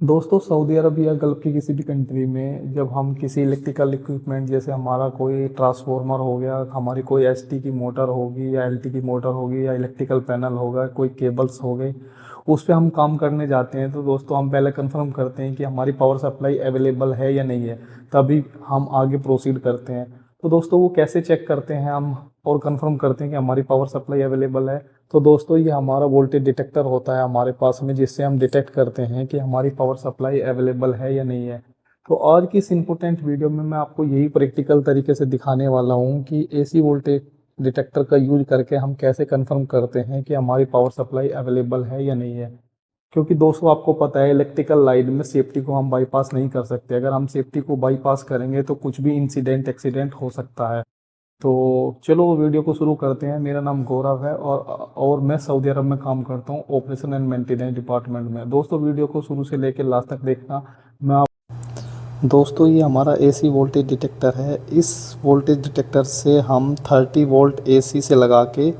दोस्तों सऊदी अरब या गल्फ़ की किसी भी कंट्री में जब हम किसी इलेक्ट्रिकल इक्विपमेंट जैसे हमारा कोई ट्रांसफार्मर हो गया, हमारी कोई एसटी की मोटर होगी या एलटी की मोटर होगी या इलेक्ट्रिकल पैनल होगा, कोई केबल्स हो गए, उस पे हम काम करने जाते हैं तो दोस्तों हम पहले कंफर्म करते हैं कि हमारी पावर सप्लाई अवेलेबल है या नहीं है, तभी हम आगे प्रोसीड करते हैं। तो दोस्तों वो कैसे चेक करते हैं हम और कंफर्म करते हैं कि हमारी पावर सप्लाई अवेलेबल है। तो दोस्तों ये हमारा वोल्टेज डिटेक्टर होता है हमारे पास में, जिससे हम डिटेक्ट करते हैं कि हमारी पावर सप्लाई अवेलेबल है या नहीं है। तो आज की इस इम्पोर्टेंट वीडियो में मैं आपको यही प्रैक्टिकल तरीके से दिखाने वाला हूँ कि एसी वोल्टेज डिटेक्टर का यूज करके हम कैसे कंफर्म करते हैं कि हमारी पावर सप्लाई अवेलेबल है या नहीं है। क्योंकि दोस्तों आपको पता है इलेक्ट्रिकल लाइन में सेफ्टी को हम बाईपास नहीं कर सकते। अगर हम सेफ्टी को बाईपास करेंगे तो कुछ भी इंसिडेंट एक्सीडेंट हो सकता है। तो चलो वीडियो को शुरू करते हैं। मेरा नाम गौरव है और मैं सऊदी अरब में काम करता हूँ ऑपरेशन एंड मेंटेनेंस डिपार्टमेंट में। दोस्तों वीडियो को शुरू से लेकर लास्ट तक देखना। मैं आप दोस्तों ये हमारा एसी वोल्टेज डिटेक्टर है। इस वोल्टेज डिटेक्टर से हम 30 वोल्ट एसी से लगा के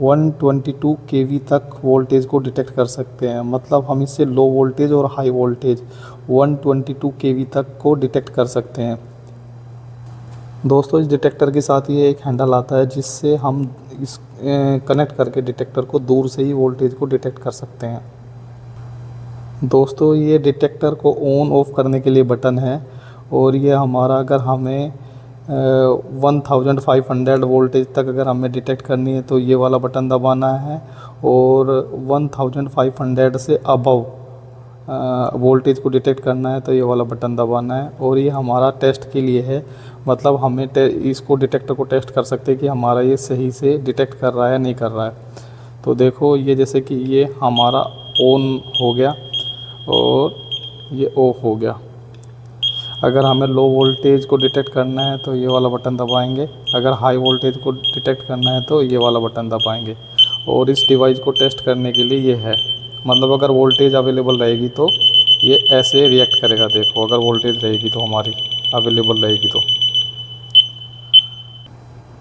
122 केवी तक वोल्टेज को डिटेक्ट कर सकते हैं। मतलब हम इससे लो वोल्टेज और हाई वोल्टेज 122 केवी तक को डिटेक्ट कर सकते हैं। दोस्तों इस डिटेक्टर के साथ ये एक हैंडल आता है जिससे हम इस कनेक्ट करके डिटेक्टर को दूर से ही वोल्टेज को डिटेक्ट कर सकते हैं। दोस्तों ये डिटेक्टर को ऑन ऑफ करने के लिए बटन है और ये हमारा अगर हमें 1500 वोल्टेज तक अगर हमें डिटेक्ट करनी है तो ये वाला बटन दबाना है, और 1500 से अबव वोल्टेज को डिटेक्ट करना है तो ये वाला बटन दबाना है। और ये हमारा टेस्ट के लिए है, मतलब हमें इसको डिटेक्टर को टेस्ट कर सकते हैं कि हमारा ये सही से डिटेक्ट कर रहा है या नहीं कर रहा है। तो देखो ये जैसे कि ये हमारा ऑन हो गया और ये ऑफ हो गया। अगर हमें लो वोल्टेज को डिटेक्ट करना है तो ये वाला बटन दबाएंगे, अगर हाई वोल्टेज को डिटेक्ट करना है तो ये वाला बटन दबाएंगे। और इस डिवाइस को टेस्ट करने के लिए ये है, मतलब अगर वोल्टेज अवेलेबल रहेगी तो ये ऐसे रिएक्ट करेगा। देखो अगर वोल्टेज रहेगी तो हमारी अवेलेबल रहेगी तो।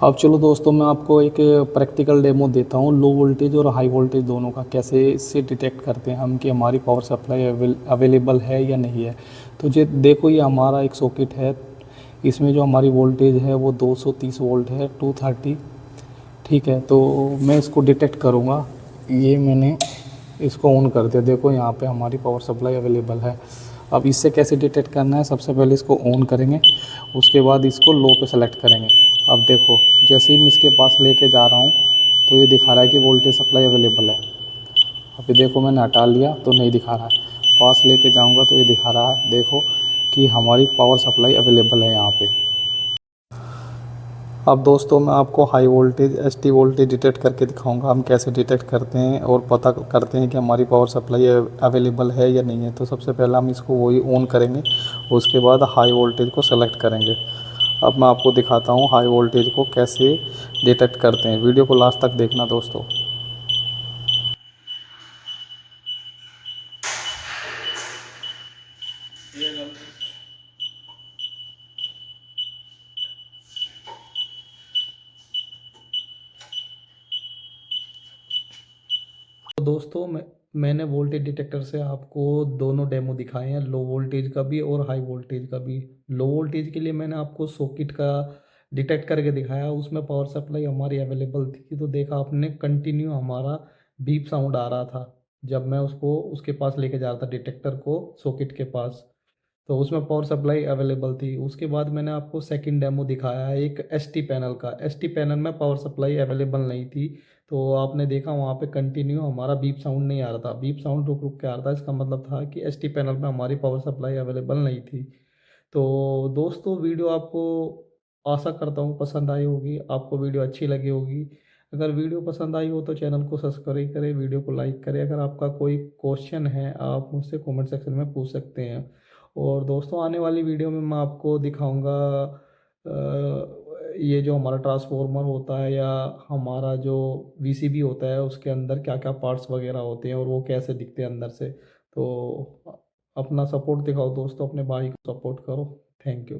अब चलो दोस्तों मैं आपको एक प्रैक्टिकल डेमो देता हूँ लो वोल्टेज और हाई वोल्टेज दोनों का, कैसे इससे डिटेक्ट करते हैं हम कि हमारी पावर सप्लाई अवेलेबल है या नहीं है। तो ये देखो ये हमारा एक सॉकेट है, इसमें जो हमारी वोल्टेज है वो 230 वोल्ट है 230। ठीक है, तो मैं इसको डिटेक्ट करूँगा। ये मैंने इसको ऑन कर दिया, देखो यहाँ पे हमारी पावर सप्लाई अवेलेबल है। अब इससे कैसे डिटेक्ट करना है, सबसे पहले इसको ऑन करेंगे, उसके बाद इसको लो पे सेलेक्ट करेंगे। अब देखो जैसे ही मैं इसके पास लेके जा रहा हूँ तो ये दिखा रहा है कि वोल्टेज सप्लाई अवेलेबल है। अभी देखो मैंने हटा लिया तो नहीं दिखा रहा है, पास लेके जाऊँगा तो ये दिखा रहा है, देखो कि हमारी पावर सप्लाई अवेलेबल है यहाँ पे। अब दोस्तों मैं आपको high voltage ST voltage detect करके दिखाऊंगा हम कैसे डिटेक्ट करते हैं और पता करते हैं कि हमारी पावर सप्लाई अवेलेबल है या नहीं है। तो सबसे पहले हम इसको वही ऑन करेंगे, उसके बाद हाई वोल्टेज को सेलेक्ट करेंगे। अब मैं आपको दिखाता हूँ हाई वोल्टेज को कैसे डिटेक्ट करते हैं। वीडियो को लास्ट तक देखना दोस्तों। तो दोस्तों मैंने वोल्टेज डिटेक्टर से आपको दोनों डेमो दिखाए हैं, लो वोल्टेज का भी और हाई वोल्टेज का भी। लो वोल्टेज के लिए मैंने आपको सॉकेट का डिटेक्ट करके दिखाया, उसमें पावर सप्लाई हमारी अवेलेबल थी। तो देखा आपने कंटिन्यू हमारा बीप साउंड आ रहा था जब मैं उसको उसके पास लेके जा रहा था डिटेक्टर को सॉकेट के पास, तो उसमें पावर सप्लाई अवेलेबल थी। उसके बाद मैंने आपको सेकंड डेमो दिखाया है एक एसटी पैनल का। एसटी पैनल में पावर सप्लाई अवेलेबल नहीं थी, तो आपने देखा वहाँ पे कंटिन्यू हमारा बीप साउंड नहीं आ रहा था, बीप साउंड रुक रुक के आ रहा था। इसका मतलब था कि एसटी पैनल में हमारी पावर सप्लाई अवेलेबल नहीं थी। तो दोस्तों वीडियो आपको आशा करता हूँ पसंद आई होगी, आपको वीडियो अच्छी लगी होगी। अगर वीडियो पसंद आई हो तो चैनल को सब्सक्राइब करें, वीडियो को लाइक करें। अगर आपका कोई क्वेश्चन है आप मुझसे कमेंट सेक्शन में पूछ सकते हैं। और दोस्तों आने वाली वीडियो में मैं आपको दिखाऊंगा ये जो हमारा ट्रांसफार्मर होता है या हमारा जो वीसीबी होता है उसके अंदर क्या क्या पार्ट्स वगैरह होते हैं और वो कैसे दिखते हैं अंदर से। तो अपना सपोर्ट दिखाओ दोस्तों, अपने भाई को सपोर्ट करो। Thank you.